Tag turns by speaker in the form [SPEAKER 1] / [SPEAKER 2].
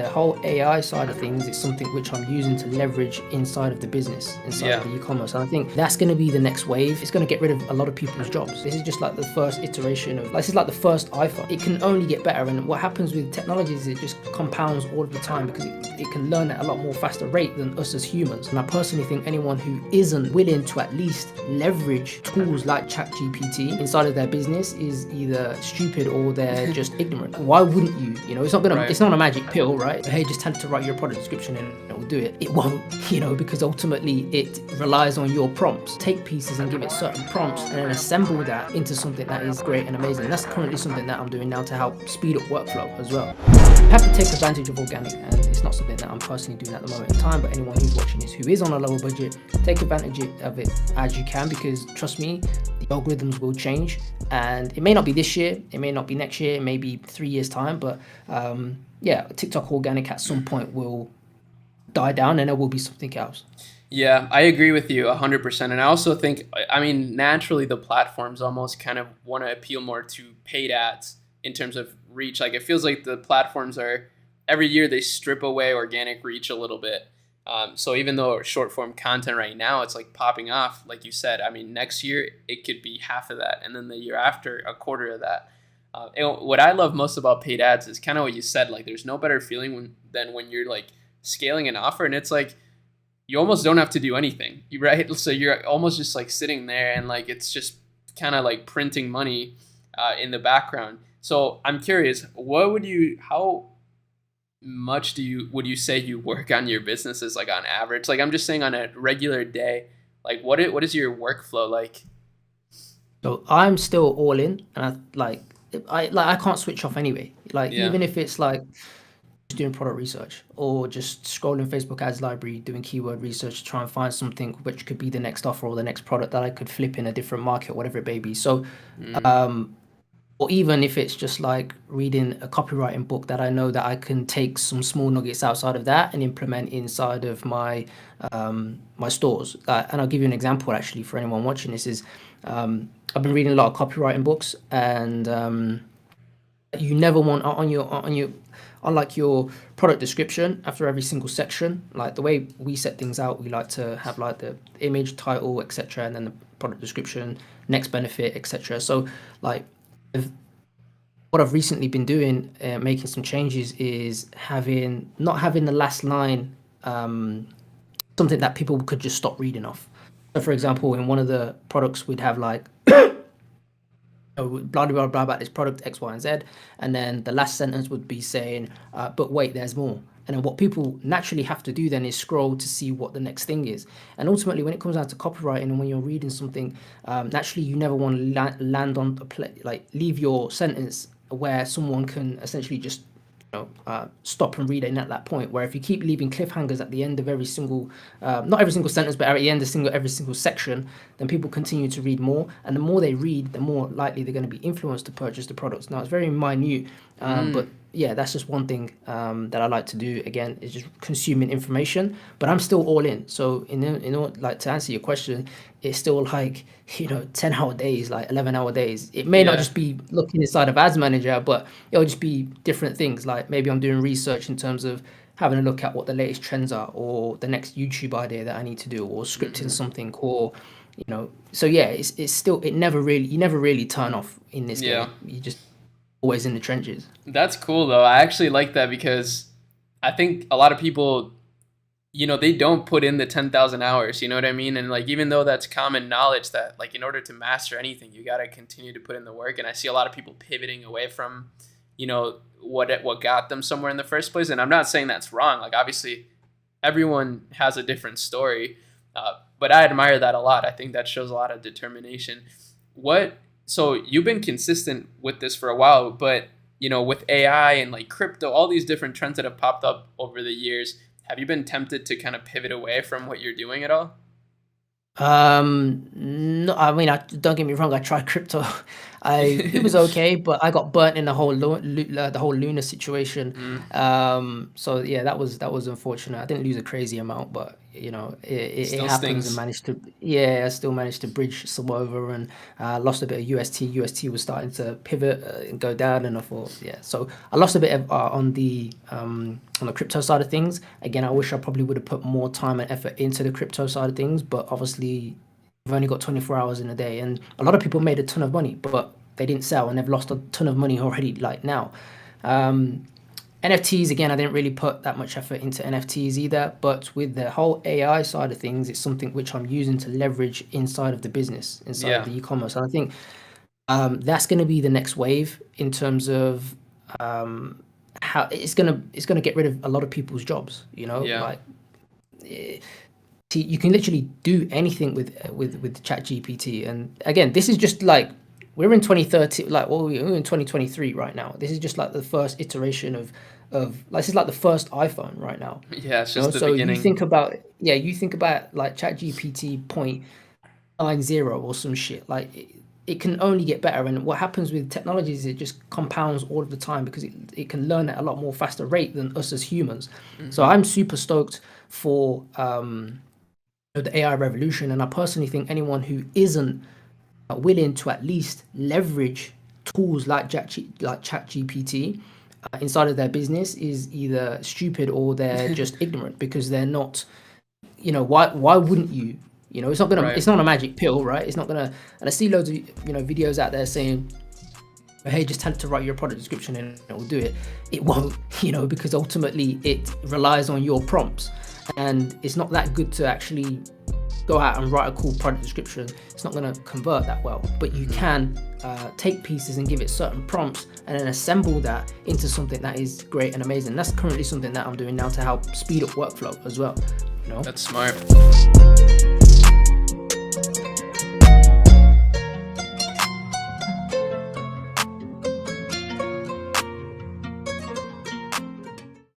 [SPEAKER 1] the whole AI side of things is something which I'm using to leverage inside of the business, inside of the e-commerce. And I think that's going to be the next wave. It's going to get rid of a lot of people's jobs. This is just like the first iteration of, this is like the first iPhone. It can only get better. And what happens with technology is it just compounds all of the time, because it can learn at a lot more faster rate than us as humans. And I personally think anyone who isn't willing to at least leverage tools like ChatGPT inside of their business is either stupid or they're just ignorant. Why wouldn't you? You know, it's not gonna, it's not a magic pill, right? Hey, just tell it to write your product description and it will do it. It won't, you know, because ultimately it relies on your prompts. Take pieces and give it certain prompts and then assemble that into something that is great and amazing. And that's currently something that I'm doing now to help speed up workflow as well. You have to take advantage of organic, and it's not something that I'm personally doing at the moment in time, but anyone who's watching this who is on a lower budget, take advantage of it as you can, because trust me, the algorithms will change, and it may not be this year, it may not be next year, it may be 3 years time, but yeah, TikTok organic at some point will die down and there will be something else.
[SPEAKER 2] Yeah, I agree with you 100%. And I also think, I mean, naturally the platforms almost kind of want to appeal more to paid ads in terms of reach. Like it feels like the platforms are, every year they strip away organic reach a little bit. So even though short form content right now, it's like popping off, like you said, I mean, next year it could be half of that. And then the year after, a quarter of that. And what I love most about paid ads is kind of what you said, like there's no better feeling than when you're like scaling an offer and it's like, you almost don't have to do anything, right? So you're almost just like sitting there and like, it's just kind of like printing money in the background. So I'm curious, how much would you say you work on your businesses, like on average? Like I'm just saying on a regular day, like what is your workflow like?
[SPEAKER 1] So I'm still all in, and I can't switch off anyway. Like even if it's like just doing product research or just scrolling Facebook ads library, doing keyword research to try and find something which could be the next offer or the next product that I could flip in a different market, whatever it may be. So or even if it's just like reading a copywriting book that I know that I can take some small nuggets outside of that and implement inside of my my stores. And I'll give you an example actually for anyone watching this is I've been reading a lot of copywriting books, and you never want on like your product description after every single section, like the way we set things out, we like to have like the image, title, etc., and then the product description, next benefit, etc. So like what I've recently been doing, making some changes, is not having the last line something that people could just stop reading off. So for example, in one of the products we'd have like blah blah blah about this product X, Y, and Z, and then the last sentence would be saying, but wait, there's more. And then what people naturally have to do then is scroll to see what the next thing is. And ultimately, when it comes down to copywriting and when you're reading something, naturally you never want to land on leave your sentence where someone can essentially just stop and read it at that point. Where if you keep leaving cliffhangers at the end of every single, not every single sentence, but at the end of every single section, then people continue to read more, and the more they read, the more likely they're going to be influenced to purchase the products. Now it's very minute, but yeah, that's just one thing that I like to do. Again, is just consuming information, but I'm still all in. So in order, like, to answer your question, it's still like 10-hour days, like 11-hour days. It may not just be looking inside of Ads Manager, but it'll just be different things. Like maybe I'm doing research in terms of having a look at what the latest trends are, or the next YouTube idea that I need to do, or scripting something, or So yeah, it's still, you never really turn off in this game. You just always in the trenches.
[SPEAKER 2] That's cool though. I actually like that, because I think a lot of people, they don't put in the 10,000 hours, you know what I mean? And like, even though that's common knowledge that like in order to master anything, you got to continue to put in the work. And I see a lot of people pivoting away from, what got them somewhere in the first place. And I'm not saying that's wrong. Like obviously everyone has a different story, but I admire that a lot. I think that shows a lot of determination. So you've been consistent with this for a while, but with AI and like crypto, all these different trends that have popped up over the years, have you been tempted to kind of pivot away from what you're doing at all?
[SPEAKER 1] No, I mean, don't get me wrong. I tried crypto. It was okay, but I got burnt in the whole Luna situation.
[SPEAKER 2] Mm,
[SPEAKER 1] So yeah, that was unfortunate. I didn't lose a crazy amount, but it
[SPEAKER 2] still
[SPEAKER 1] happens, and
[SPEAKER 2] stings.
[SPEAKER 1] I still managed to bridge some over, and lost a bit of UST. UST was starting to pivot and go down, and I thought, yeah. So I lost a bit of, on the crypto side of things. Again, I wish I probably would have put more time and effort into the crypto side of things, but obviously we've only got 24 hours in a day, and a lot of people made a ton of money, but they didn't sell, and they've lost a ton of money already, like now. um, NFTs, again, I didn't really put that much effort into NFTs either, but with the whole AI side of things, it's something which I'm using to leverage inside of the business, inside of
[SPEAKER 2] Yeah,
[SPEAKER 1] the e-commerce. And I think that's going to be the next wave in terms of how it's gonna get rid of a lot of people's jobs.
[SPEAKER 2] yeah.
[SPEAKER 1] Like, you can literally do anything with Chat GPT. And again, this is just like, we're in 2030, like, well, we're in 2023 right now. This is just like the first iteration of like, this is like the first iPhone right now.
[SPEAKER 2] Yeah, it's just the
[SPEAKER 1] So you
[SPEAKER 2] beginning.
[SPEAKER 1] think about, yeah, you think about like Chat GPT 0.90 or some shit. Like, it can only get better. And what happens with technology is it just compounds all of the time, because it can learn at a lot more faster rate than us as humans. So
[SPEAKER 2] Hmm.
[SPEAKER 1] I'm super stoked for the AI revolution. And I personally think anyone who isn't willing to at least leverage tools like ChatGPT inside of their business is either stupid or they're just ignorant, because they're not. Why wouldn't you?
[SPEAKER 2] Right.
[SPEAKER 1] It's not a magic pill, right? It's not gonna. And I see loads of videos out there saying, hey, just tell it to write your product description and it will do it. It won't, because ultimately it relies on your prompts, and it's not that good to actually go out and write a cool product description. It's not going to convert that well, but you
[SPEAKER 2] Hmm.
[SPEAKER 1] can take pieces and give it certain prompts and then assemble that into something that is great and amazing. That's currently something that I'm doing now to help speed up workflow as well.
[SPEAKER 2] That's smart.